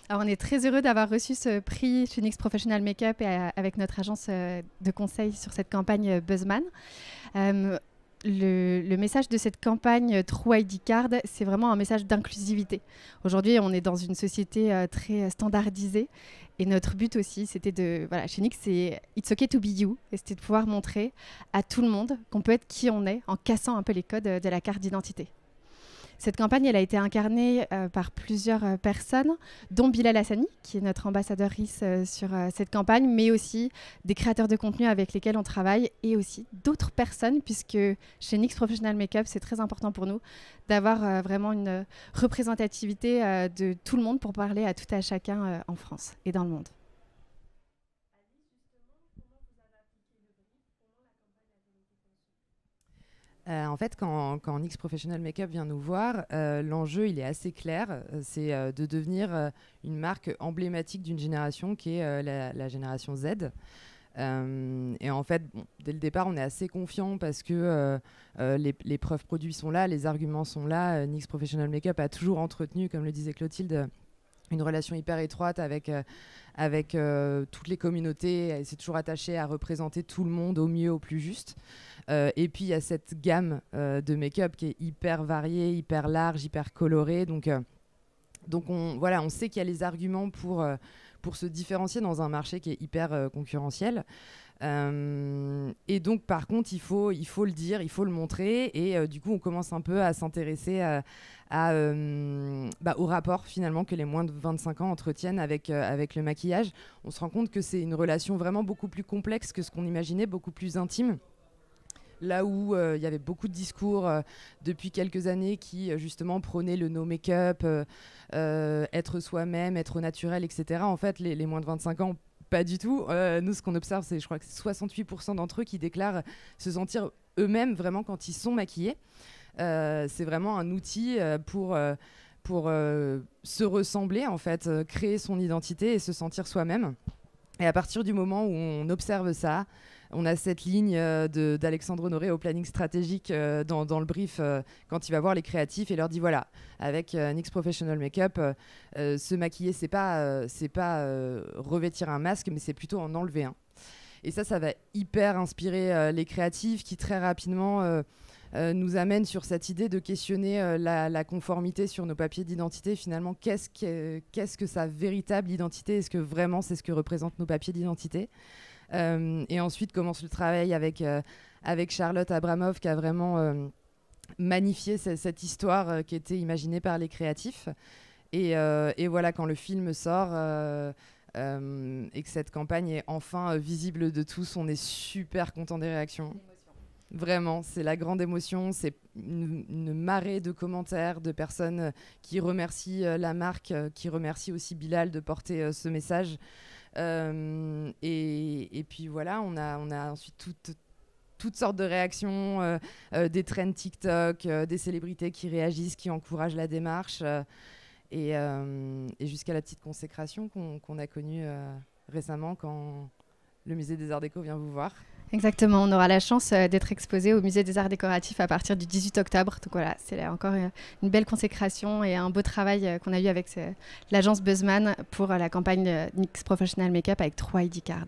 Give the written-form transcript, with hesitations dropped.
Alors, on est très heureux d'avoir reçu ce prix chez NYX Professional Makeup et avec notre agence de conseil sur cette campagne Buzzman. Euh, le message de cette campagne True ID Card, c'est vraiment un message d'inclusivité. Aujourd'hui, on est dans une société très standardisée et notre but aussi, c'était de, voilà, chez NYX, c'est It's okay to be you, et c'était de pouvoir montrer à tout le monde qu'on peut être qui on est en cassant un peu les codes de la carte d'identité. Cette campagne, elle a été incarnée par plusieurs personnes, dont Bilal Hassani, qui est notre ambassadeur RIS sur cette campagne, mais aussi des créateurs de contenu avec lesquels on travaille et aussi d'autres personnes, puisque chez NYX Professional Makeup, c'est très important pour nous d'avoir vraiment une représentativité de tout le monde pour parler à tout à chacun en France et dans le monde. En fait, quand NYX Professional Makeup vient nous voir, l'enjeu il est assez clair. C'est de devenir une marque emblématique d'une génération qui est la génération Z. Et en fait, bon, dès le départ, on est assez confiant parce que les preuves produits sont là, les arguments sont là. NYX Professional Makeup a toujours entretenu, comme le disait Clotilde, une relation hyper étroite avec toutes les communautés. Elle s'est toujours attachée à représenter tout le monde au mieux, au plus juste. Et puis, il y a cette gamme de make-up qui est hyper variée, hyper large, hyper colorée. Donc on sait qu'il y a les arguments pour se différencier dans un marché qui est hyper concurrentiel. Et donc, par contre, il faut le dire, il faut le montrer. Et du coup, on commence un peu à s'intéresser au rapport finalement que les moins de 25 ans entretiennent avec le maquillage. On se rend compte que c'est une relation vraiment beaucoup plus complexe que ce qu'on imaginait, beaucoup plus intime. Là où il y avait beaucoup de discours depuis quelques années qui justement prônaient le no make-up, être soi-même, être naturel, etc. En fait, les moins de 25 ans, pas du tout. Nous, ce qu'on observe, c'est, je crois que c'est 68% d'entre eux qui déclarent se sentir eux-mêmes vraiment quand ils sont maquillés. C'est vraiment un outil pour se ressembler, en fait, créer son identité et se sentir soi-même. Et à partir du moment où on observe ça, on a cette ligne d'Alexandre Honoré au planning stratégique dans le brief quand il va voir les créatifs et leur dit voilà, avec NYX Professional Makeup, se maquiller, c'est pas revêtir un masque, mais c'est plutôt en enlever un. Et ça va hyper inspirer les créatifs qui très rapidement nous amènent sur cette idée de questionner la conformité sur nos papiers d'identité. Finalement, qu'est-ce que sa véritable identité? Est-ce que vraiment c'est ce que représentent nos papiers d'identité? Et ensuite commence le travail avec Charlotte Abramov qui a vraiment magnifié cette histoire qui était imaginée par les créatifs. Et voilà, quand le film sort et que cette campagne est enfin visible de tous, on est super content des réactions. Vraiment, c'est la grande émotion, c'est une marée de commentaires de personnes qui remercient la marque, qui remercient aussi Bilal de porter ce message. Et puis voilà, on a ensuite toutes sortes de réactions, des trends TikTok, des célébrités qui réagissent, qui encouragent la démarche, et jusqu'à la petite consécration qu'on a connue récemment quand le musée des Arts Déco vient vous voir. Exactement, on aura la chance d'être exposé au musée des Arts Décoratifs à partir du 18 octobre. Donc voilà, c'est encore une belle consécration et un beau travail qu'on a eu avec l'agence Buzzman pour la campagne NYX Professional Makeup avec True ID Card.